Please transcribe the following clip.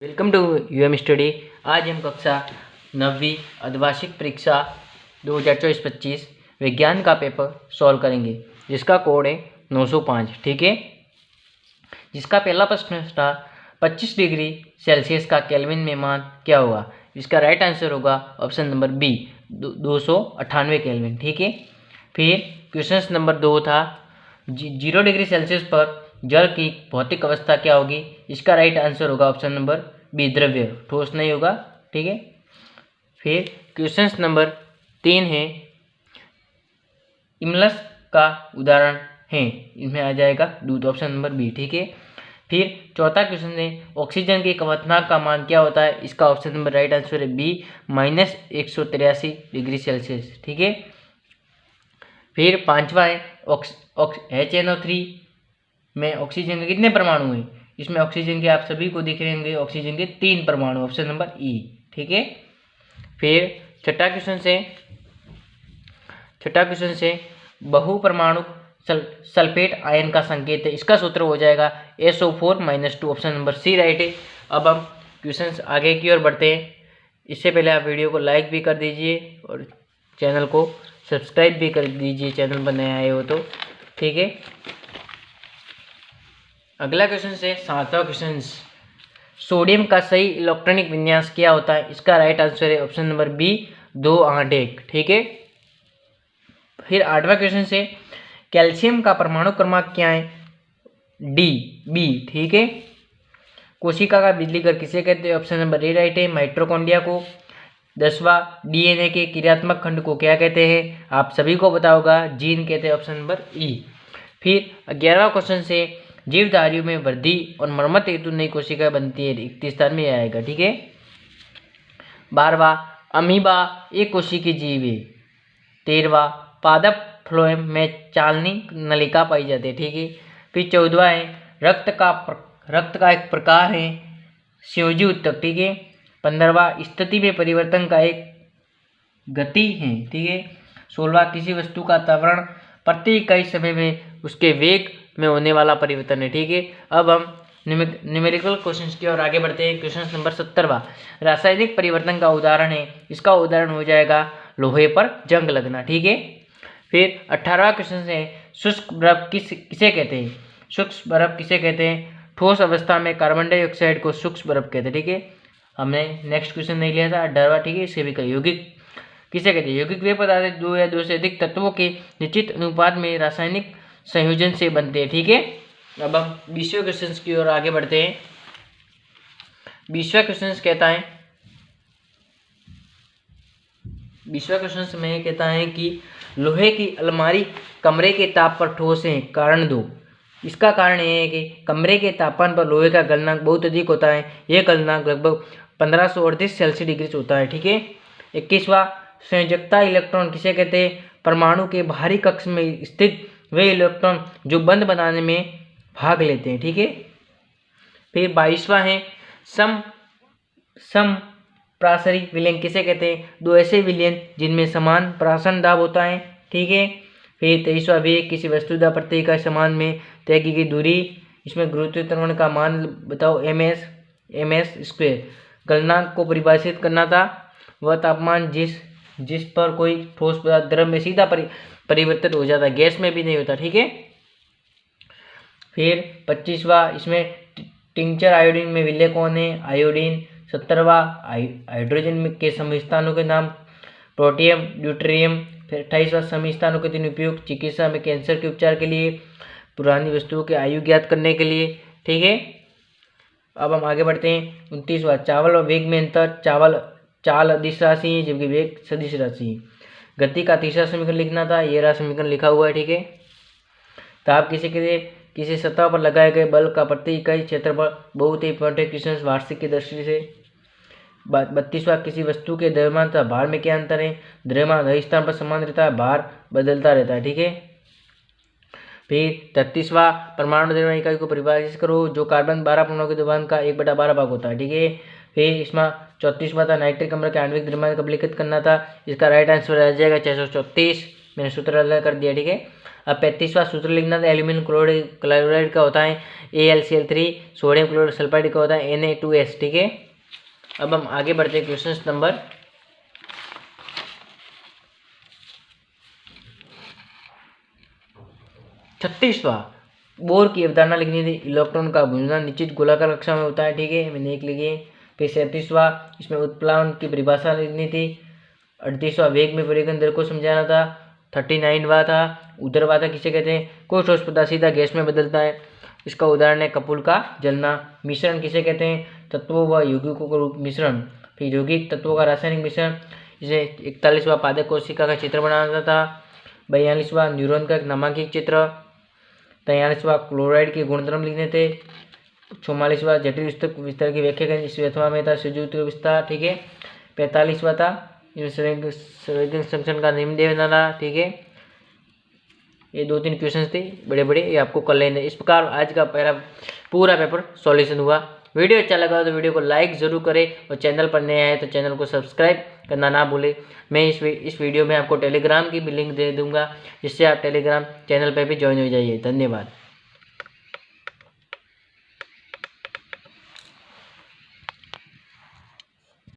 Welcome to UM study. आज हम कक्षा 9वीं अर्धवार्षिक परीक्षा 2024-25 विज्ञान का पेपर सॉल्व करेंगे, जिसका कोड है 905। ठीक है, जिसका पहला प्रश्न था 25 डिग्री सेल्सियस का केल्विन में मान क्या होगा। इसका राइट आंसर होगा ऑप्शन नंबर बी, 298 केल्विन। ठीक है, फिर क्वेश्चन नंबर 2 था 0 डिग्री सेल्सियस पर जल की भौतिक अवस्था क्या होगी। इसका राइट आंसर होगा ऑप्शन नंबर बी, द्रव्य, ठोस नहीं होगा। ठीक है, फिर क्वेश्चन नंबर 3 है इमलस का उदाहरण है, इसमें आ जाएगा दूध, ऑप्शन नंबर बी। ठीक है, फिर चौथा क्वेश्चन है ऑक्सीजन के क्वथनांक का मान क्या होता है। इसका ऑप्शन नंबर राइट आंसर है बी, -183 डिग्री सेल्सियस। ठीक है, फिर पांचवा है HNO3 में ऑक्सीजन के कितने परमाणु हैं। इसमें ऑक्सीजन के आप सभी को दिख रहे होंगे, ऑक्सीजन के 3 परमाणु, ऑप्शन नंबर ई। ठीक है, फिर छठा क्वेश्चन से बहुपरमाणु सल्फेट आयन का संकेत है। इसका सूत्र हो जाएगा SO4-2, option number C right है। अब हम क्वेश्चन आगे की ओर बढ़ते हैं। इससे पहले आप वीडियो को लाइक भी कर दीजिए और चैनल को सब्सक्राइब भी कर दीजिए, चैनल पर नए आए हो तो। ठीक है, अगला क्वेश्चन से 7वां क्वेश्चन, सोडियम का सही इलेक्ट्रॉनिक विन्यास क्या होता है। इसका राइट आंसर है ऑप्शन नंबर बी, 281। ठीक है, फिर 8वां क्वेश्चन से कैल्शियम का परमाणु क्रमांक क्या है, बी। ठीक है, कोशिका का बिजली घर किसे कहते हैं, ऑप्शन नंबर ए राइट है, माइटोकॉन्ड्रिया को। 10वां डीएनए के क्रियात्मक खंड को क्या कहते हैं, आप सभी को पता होगा, जीन कहते हैं, ऑप्शन नंबर ई। फिर 11वां क्वेश्चन से जीवधारियों में वृद्धि और मरम्मत हेतु नई कोशिका बनती है, रिक्त स्थान में आएगा। ठीक है, 12वां अमीबा एक कोशिकीय जीव है। 13वां पादप फ्लोएम में चालनी नलिका पाई जाती है। ठीक है, फिर 14वां है रक्त का एक प्रकार है, संयोजी ऊतक। ठीक है, 15वां स्थिति में परिवर्तन का एक गति है। ठीक है, 16वां किसी वस्तु का त्वरण प्रति इकाई समय में उसके वेग में होने वाला परिवर्तन है। ठीक है, अब हम न्यूमेरिकल क्वेश्चंस की ओर आगे बढ़ते हैं। क्वेश्चन नंबर 17वां रासायनिक परिवर्तन का उदाहरण है। इसका उदाहरण हो जाएगा लोहे पर जंग लगना। ठीक है, फिर 18वां क्वेश्चन है शुष्क बर्फ किसे कहते हैं। शुष्क बर्फ किसे कहते हैं, ठोस अवस्था में कार्बन डाइऑक्साइड को शुष्क बर्फ कहते हैं। ठीक है, हमने नेक्स्ट क्वेश्चन नहीं लिया था 18वां। ठीक है, इससे भी यौगिक किसे कहते हैं, यौगिक वे पदार्थ दो या दो से अधिक तत्वों के निश्चित अनुपात में रासायनिक संयोजन से बनते हैं। ठीक है, अब हम 20वें क्वेश्चन की ओर आगे बढ़ते हैं। 20वां क्वेश्चन कहता है कि लोहे की अलमारी कमरे के ताप पर ठोस है, कारण दो। इसका कारण यह है कि कमरे के तापमान पर लोहे का गलनांक बहुत अधिक होता है, यह गलनांक लगभग 1538 सेल्सियस डिग्री होता है। ठीक है, 21वां संयोजकता इलेक्ट्रॉन किसे कहते हैं, परमाणु के बाहरी कक्ष में स्थित वे इलेक्ट्रॉन जो बंद बनाने में भाग लेते हैं। ठीक है, फिर 22वां है सम प्रासरी विलयन किसे कहते हैं, दो ऐसे विलयन जिनमें समान प्राशन दाब होता है। ठीक है, फिर 23वां वेग किसी वस्तुदा प्रति इकाई समान में तय की गई दूरी। इसमें गुरुत्वाकर्षण का मान बताओ, ms स्क्वायर। गलनांक को परिभाषित करना था, वह तापमान जिस पर कोई ठोस पदार्थ द्रव में सीधा परिवर्तित हो जाता है, गैस में भी नहीं होता। ठीक है, फिर 25वां इसमें टिंचर आयोडीन में विलय कौन है, आयोडीन। 17वां हाइड्रोजन के समी स्थानों के नाम, प्रोटियम, ड्यूटेरियम। फिर 28वां समी स्थानों के 3 उपयोग, चिकित्सा में कैंसर के उपचार के लिए, पुरानी वस्तुओं के आयु ज्ञात करने के लिए। ठीक है, अब हम आगे बढ़ते हैं। 29वां चावल और वेग में अंतर, चाल अदिश राशि है जबकि वेग सदिश राशि है। गति का तीसरा समीकरण लिखना था, ये रहा समीकरण लिखा हुआ है। ठीक है, ताप किसी सतह पर लगाए गए बल का प्रति इकाई क्षेत्रफल, बहुत ही इंपॉर्टेंट क्वेश्चन वार्षिक की दृष्टि से। 32वां किसी वस्तु के द्रव्यमान तथा भार में क्या अंतर है, द्रव्यमान हर स्थान पर समान रहता है, भार बदलता रहता है। ठीक है, फिर 33वां परमाणु द्रव्यमान इकाई को परिभाषित करो, जो कार्बन 12 परमाणु के द्रव्यमान का 1/12 भाग होता है। ठीक है, फिर इसमें 34वां था नाइट्रिक अम्ल के आणविक द्रव्यमान का लिखित करना था। इसका राइट आंसर आ जाएगा 634, मैंने सूत्र अलग कर दिया। ठीक है, अब 35वां सूत्र लिखना था, एल्यूमिनियम क्लोराइड का होता है AlCl3, सोडियम क्लोराइड सल्फाइड का होता है Na2S, ठीक है। अब हम आगे बढ़ते हैं क्वेश्चन नंबर 36वां, बोर की अवधारणा लिखनी थी, इलेक्ट्रॉन का गुंजन निश्चित गोलाकार कक्षा में होता है, ठीक है, मैंने एक लिखी है। फिर 37वां, इसमें उत्प्लावन की परिभाषा लिखनी थी। 38वां, वेग में परिवर्तन दर को समझाना था। 39वां था, उदरवाता किसे कहते हैं, कोई ठोस पदार्थ सीधा गैस में बदलता है, इसका उदाहरण है कपूल का जलना। मिश्रण किसे कहते हैं, तत्वों व यौगिकों का रूप मिश्रण। फिर यौगिक तत्वों का रासायनिक मिश्रण, इसे 41वां पादप कोशिका का चित्र बनाना था। 42वां, न्यूरॉन का एक नामांकित चित्र। 43वां, क्लोराइड के गुणधर्म लिखने थे। 44वां, जटिल विस्तार की व्याख्या करें, इस व्यथवा में था सुजुत विस्तार, ठीक है। 45वां था संवेदन संरक्षण का नियम देना था, ठीक है। ये 2-3 क्वेश्चन थे बड़े बड़े, ये आपको कर लेने। इस प्रकार आज का पूरा पेपर सॉल्यूशन हुआ। वीडियो अच्छा लगा तो वीडियो को लाइक ज़रूर करें और चैनल पर नए आए तो चैनल को सब्सक्राइब करना ना भूलें। मैं इस वीडियो में आपको टेलीग्राम की भी लिंक दे दूंगा, जिससे आप टेलीग्राम चैनल पर भी ज्वाइन हो जाइए। धन्यवाद।